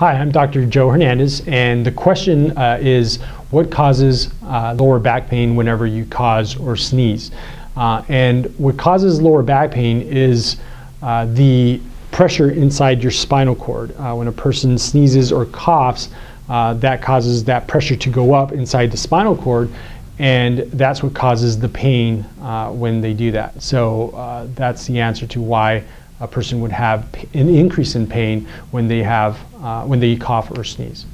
Hi, I'm Dr. Joe Hernandez, and the question is, what causes lower back pain whenever you cause or sneeze? And what causes lower back pain is the pressure inside your spinal cord. When a person sneezes or coughs, that causes that pressure to go up inside the spinal cord, and that's what causes the pain when they do that. So that's the answer to why a person would have an increase in pain when they cough or sneeze.